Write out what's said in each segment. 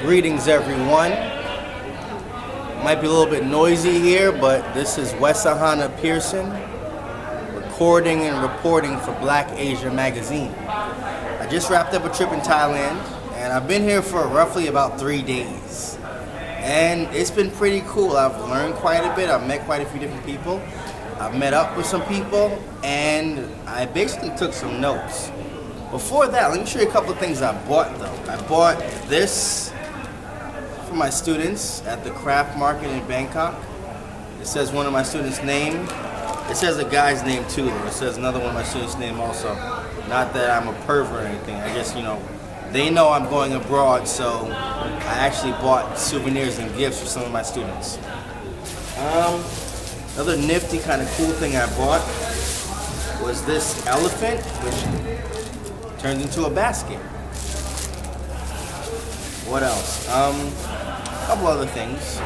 Greetings, everyone. Might be a little bit noisy here, but this is Wesahana Pearson, recording and reporting for Black Asia Magazine. I just wrapped up a trip in Thailand, and I've been here for roughly about 3 days. And it's been pretty cool. I've learned quite a bit. I've met quite a few different people. I've met up with some people, and I basically took some notes. Before that, let me show you a couple of things I bought, though. I bought this for my students at the craft market in Bangkok. It says one of my students' name. It says a guy's name too, though. It says another one of my students' name also. Not that I'm a pervert or anything. I just, they know I'm going abroad, so I actually bought souvenirs and gifts for some of my students. Another nifty kind of cool thing I bought was this elephant, which turns into a basket. What else? A couple other things.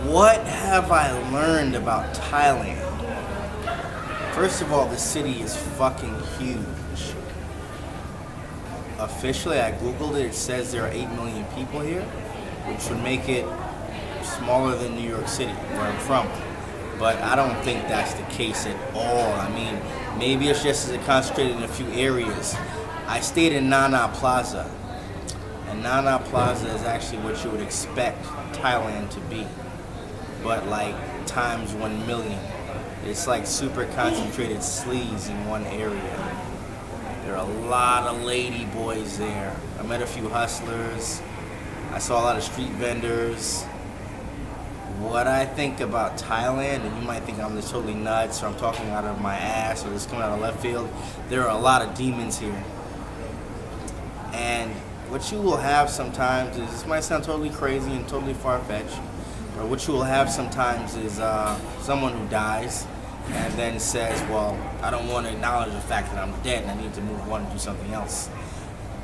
What have I learned about Thailand? First of all, the city is fucking huge. Officially, I googled it, it says there are 8 million people here, which would make it smaller than New York City, where I'm from. But I don't think that's the case at all. I mean, maybe it's just as it concentrated in a few areas. I stayed in Nana Plaza. And Nana Plaza is actually what you would expect Thailand to be, but like times 1 million. It's like super concentrated sleaze in one area. There are a lot of lady boys there. I met a few hustlers. I saw a lot of street vendors. What I think about Thailand, and you might think I'm just totally nuts, or I'm talking out of my ass, or just coming out of left field, there are a lot of demons here. And what you will have sometimes is, this might sound totally crazy and totally far-fetched, but what you will have sometimes is someone who dies and then says, well, I don't want to acknowledge the fact that I'm dead and I need to move on and do something else.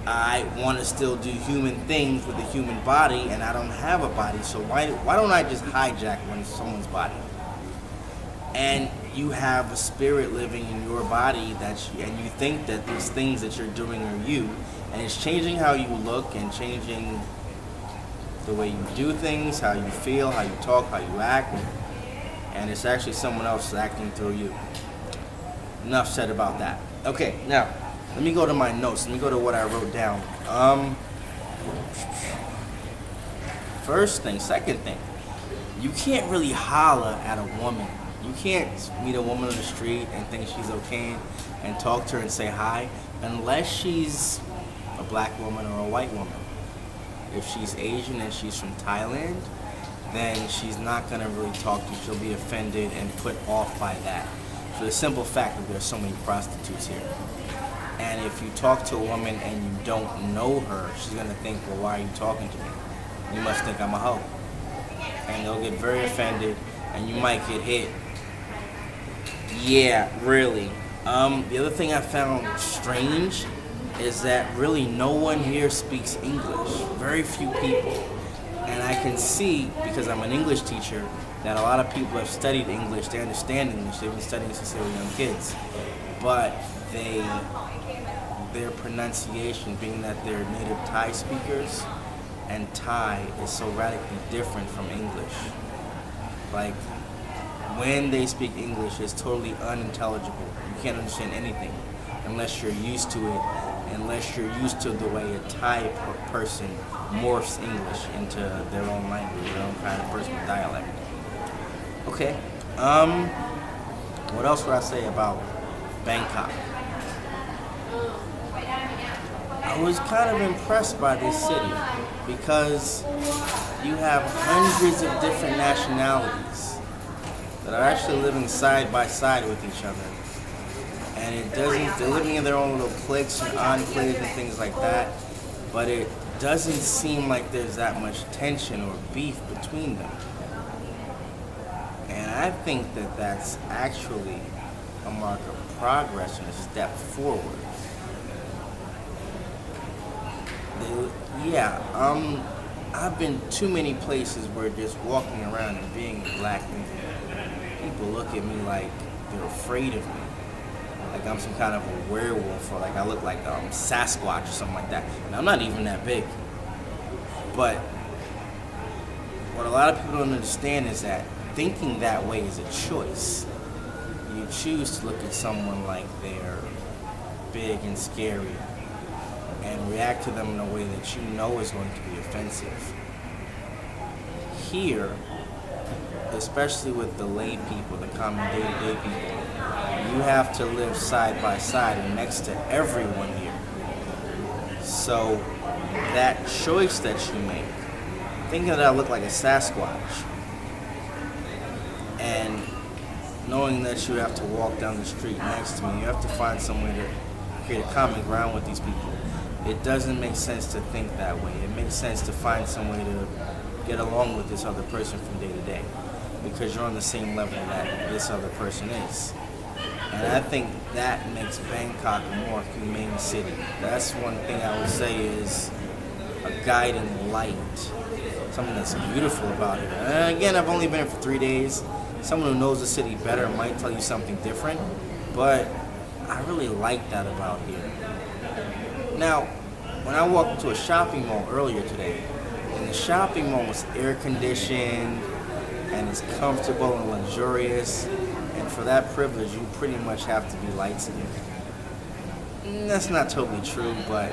I want to still do human things with a human body, and I don't have a body, so why don't I just hijack someone's body? And you have a spirit living in your body, and you think that these things that you're doing are you, and it's changing how you look and changing the way you do things, how you feel, how you talk, how you act, and it's actually someone else acting through you. Enough said about that. Okay, now, let me go to my notes. Let me go to what I wrote down. First thing, second thing, you can't really holler at a woman. You can't meet a woman on the street and think she's okay and talk to her and say hi unless she's a black woman or a white woman. If she's Asian and she's from Thailand, then she's not gonna really talk to you. She'll be offended and put off by that. For the simple fact that there's so many prostitutes here. And if you talk to a woman and you don't know her, she's gonna think, well, why are you talking to me? You must think I'm a hoe. And they'll get very offended and you might get hit. Yeah, really. The other thing I found strange is that really no one here speaks English. Very few people. And I can see, because I'm an English teacher, that a lot of people have studied English, they understand English, they've been studying since they were young kids. But their pronunciation, being that they're native Thai speakers, and Thai is so radically different from English. Like, when they speak English, it's totally unintelligible. You can't understand anything unless you're used to it, unless you're used to the way a Thai person morphs English into their own language, their own kind of personal dialect. Okay, what else would I say about Bangkok? I was kind of impressed by this city because you have hundreds of different nationalities that are actually living side by side with each other. And they're living in their own little cliques and enclaves and things like that, but it doesn't seem like there's that much tension or beef between them. And I think that that's actually a mark of progress and a step forward. I've been too many places where just walking around and being a black man, people look at me like they're afraid of me. Like I'm some kind of a werewolf, or like I look like Sasquatch or something like that. And I'm not even that big. But what a lot of people don't understand is that thinking that way is a choice. You choose to look at someone like they're big and scary and react to them in a way that you know is going to be offensive. Here, especially with the lay people, the common day-to-day people, you have to live side by side and next to everyone here. So that choice that you make, thinking that I look like a Sasquatch, and knowing that you have to walk down the street next to me, you have to find some way to create a common ground with these people. It doesn't make sense to think that way. It makes sense to find some way to get along with this other person from day to day, because you're on the same level that this other person is. And I think that makes Bangkok a more humane city. That's one thing I would say is a guiding light, something that's beautiful about it. And again, I've only been here for 3 days. Someone who knows the city better might tell you something different, but I really like that about here. Now, when I walked into a shopping mall earlier today, and the shopping mall was air conditioned and it's comfortable and luxurious, and for that privilege, you pretty much have to be light skinned. That's not totally true, but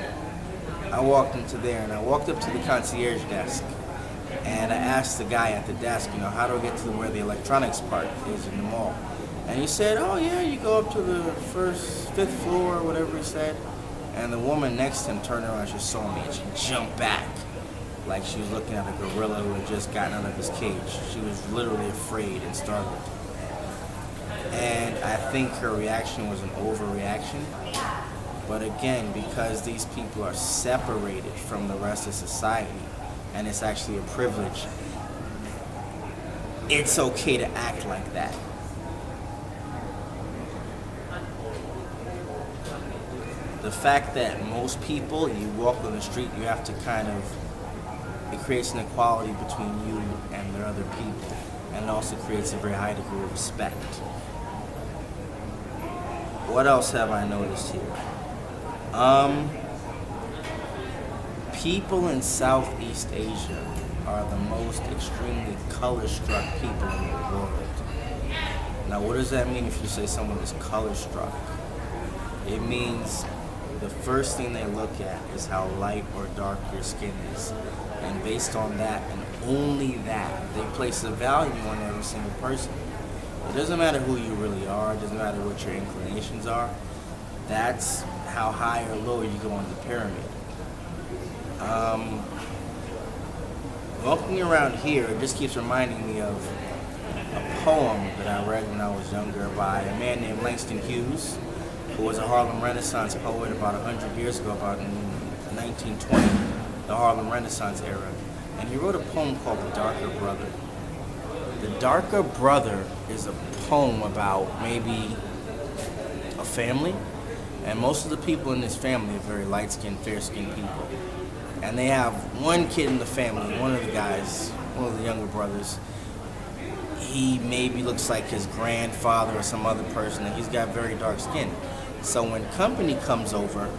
I walked into there and I walked up to the concierge desk and I asked the guy at the desk, how do I get to where the electronics part is in the mall? And he said, oh yeah, you go up to the fifth floor, or whatever he said. And the woman next to him turned around, she saw me and she jumped back like she was looking at a gorilla who had just gotten out of his cage. She was literally afraid and startled. And I think her reaction was an overreaction. But again, because these people are separated from the rest of society, and it's actually a privilege, it's okay to act like that. The fact that most people, you walk on the street, you have to it creates an equality between you and the other people, and it also creates a very high degree of respect. What else have I noticed here? People in Southeast Asia are the most extremely color-struck people in the world. Now, what does that mean if you say someone is color-struck? It means the first thing they look at is how light or dark your skin is. And based on that, and only that, they place a value on every single person. It doesn't matter who you really are, it doesn't matter what your inclinations are. That's how high or low you go on the pyramid. Walking around here, it just keeps reminding me of a poem that I read when I was younger by a man named Langston Hughes, who was a Harlem Renaissance poet about 100 years ago, about in 1920, the Harlem Renaissance era. And he wrote a poem called The Darker Brother. The Darker Brother is a poem about maybe a family, and most of the people in this family are very light-skinned, fair-skinned people. And they have one kid in the family, one of the guys, one of the younger brothers. He maybe looks like his grandfather or some other person, and he's got very dark skin. So when company comes over,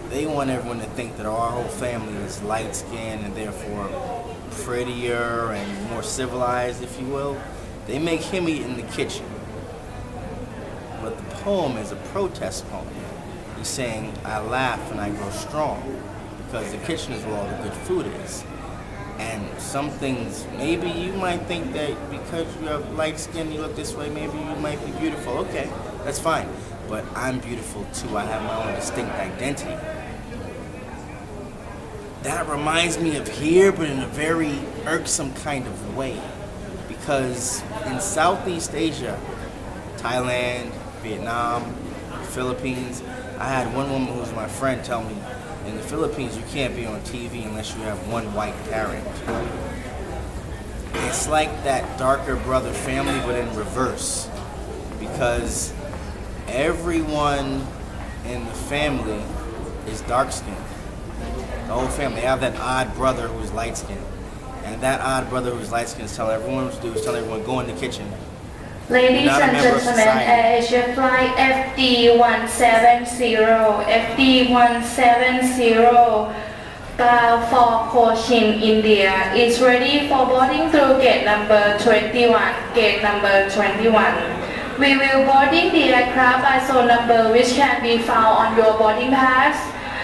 they want everyone to think that our whole family is light-skinned and therefore prettier and more civilized, if you will. They make him eat in the kitchen. But the poem is a protest poem. He's saying, I laugh and I grow strong, because the kitchen is where all the good food is. And some things, maybe you might think that because you have light skin, you look this way, maybe you might be beautiful. Okay, that's fine. But I'm beautiful too. I have my own distinct identity. That reminds me of here, but in a very irksome kind of way. Because in Southeast Asia, Thailand, Vietnam, Philippines, I had one woman who was my friend tell me, in the Philippines, you can't be on TV unless you have one white parent. It's like that darker brother family, but in reverse. Because everyone in the family is dark-skinned. The whole family. They have that odd brother who's light-skinned. And that odd brother who's light-skinned is telling everyone what to do, is telling everyone, go in the kitchen. Ladies and gentlemen, Air Asia Flight FD170, FD170, bound for Cochin, India is ready for boarding through gate number 21. Gate number 21. We will boarding the aircraft by zone number which can be found on your boarding pass.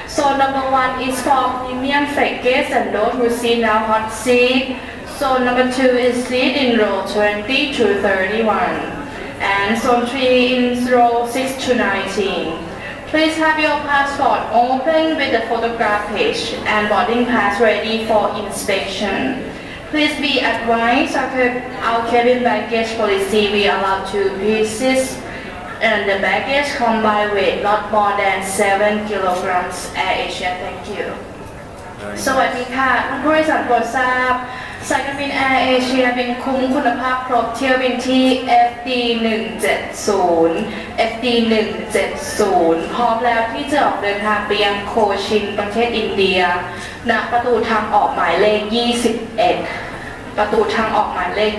Zone number 1 is for premium freight guests and those who sit now hot seat. Zone number 2 is seat in row 20 to 31. And zone 3 in row 6 to 19. Please have your passport open with the photograph page and boarding pass ready for inspection. Please be advised our cabin baggage policy we allow 2 pieces and the baggage combined weight not more than 7 kilograms. Air Asia, thank you. สวัสดีค่ะท่านผู้โดยสารโปรดทราบสายการบินแอร์เอเชียบินคุ้มคุณภาพครบเที่ยวบินที่ FD 170 FD 170พร้อมแล้วที่จะออกเดินทางไปยังโคชินประเทศอินเดียณประตูทางออกหมายเลข 21 ประตูทางออกหมายเลข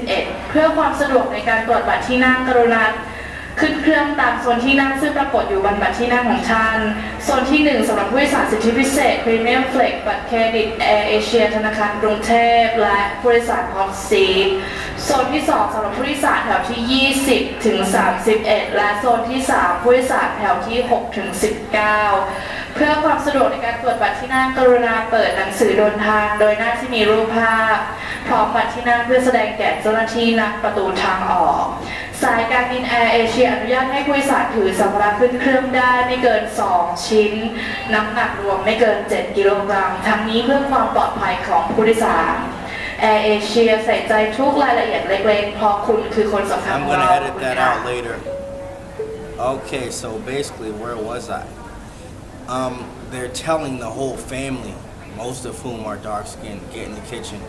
21 เพื่อความสะดวกในการตรวจบัตรที่นั่งกรุณาขึ้นเครื่องตามโซนที่นั่งซึ่งปรากฏอยู่บนบัตรที่นั่งของท่านโซนที่ 1สำหรับผู้โดยสารสิทธิพิเศษ Premium Flex บัตรเครดิต Air Asia ธนาคารกรุงเทพและผู้โดยสาร Hot Seat โซนที่ 2สำหรับผู้โดยสารแถวที่ 20 ถึง 31 และโซนที่ 3 ผู้โดยสารแถวที่ 6 ถึง 19 เพื่อความสะดวกในการตรวจบัตรที่นั่งกรุณาเปิดหนังสือเดินทางโดยหน้าที่มีรูปภาพพร้อมบัตรที่นั่งเพื่อแสดงแก่เจ้าหน้าที่ณประตูทางออกสายการบินแอร์เอเชียอนุญาตให้ผู้โดยสารถือสัมภาระขึ้นเครื่องได้ไม่เกิน 2 ชิ้นน้ำหนักรวมไม่เกิน 7 กิโลกรัมทั้งนี้เพื่อความปลอดภัยของผู้โดยสารแอร์เอเชียใส่ใจทุกรายละเอียดเล็กๆเพราะคุณคือคนสำคัญ I'm ของ gonna เรา edit that out later. Okay, so basically, where was I? They're telling the whole family, most of whom are dark-skinned, get in the kitchen.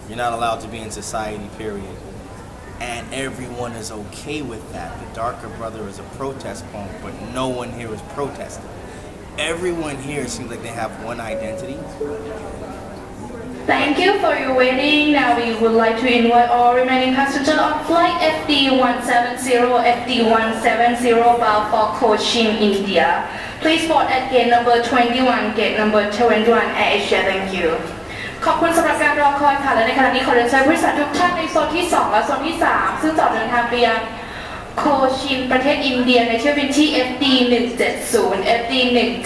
You're not allowed to be in society, period. And everyone is okay with that. The darker brother is a protest poem, but no one here is protesting. Everyone here seems like they have one identity. Thank you for your waiting. Now we would like to invite all remaining passengers on flight FD170, FD170 bound for Cochin, India. Please board at gate number 21, gate number 21, Air Asia. Thank you. ขอบคุณสำหรับการรอคอยค่ะและในขณะนี้ขอเรียนเชิญผู้โดยสารทุกท่านในโซนที่ 2 และโซนที่ 3 ซึ่งจะเดินทางไปยังโคชินประเทศอินเดียในเที่ยวบินที่ FD 170 FD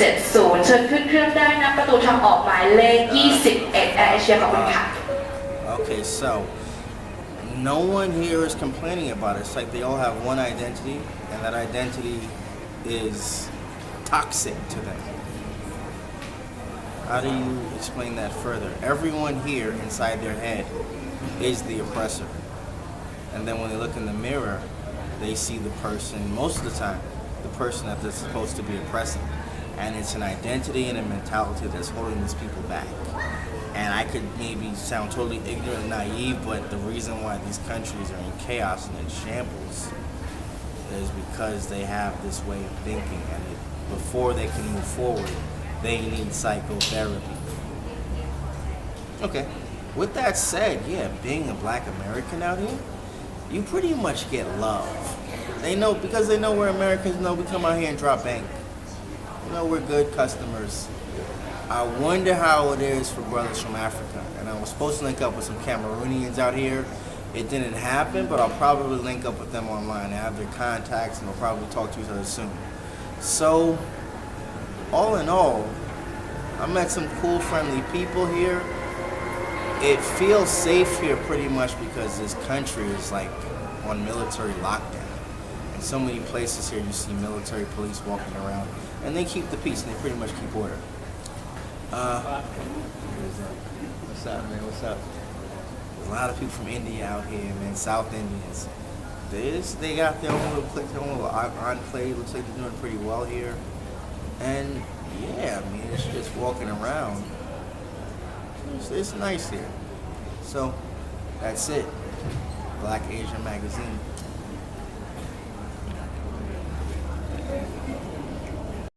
170เชิญขึ้นเครื่องได้ณประตูทางออกหมายเลข 21 Air Asia ขอบคุณค่ะ Okay, so no one here is complaining about it. It's like they all have one identity, and that identity is toxic to them. How do you explain that further? Everyone here inside their head is the oppressor. And then when they look in the mirror, they see the person, most of the time, the person that they're supposed to be oppressing. And it's an identity and a mentality that's holding these people back. And I could maybe sound totally ignorant and naive, but the reason why these countries are in chaos and in shambles is because they have this way of thinking. And before they can move forward, they need psychotherapy. Okay. With that said, yeah, being a black American out here, you pretty much get love. They know, because they know we're Americans, know we come out here and drop bank. You know, we're good customers. I wonder how it is for brothers from Africa. And I was supposed to link up with some Cameroonians out here. It didn't happen, but I'll probably link up with them online. I have their contacts and we'll probably talk to each other soon. So, all in all, I met some cool, friendly people here. It feels safe here pretty much because this country is like on military lockdown. In so many places here you see military police walking around and they keep the peace and they pretty much keep order. What's up, man? What's up? There's a lot of people from India out here, man. South Indians. They got their own little clique, their own little enclave. Looks like they're doing pretty well here. And yeah, I mean, it's just walking around. It's nice here. So, that's it. Black Asian Magazine.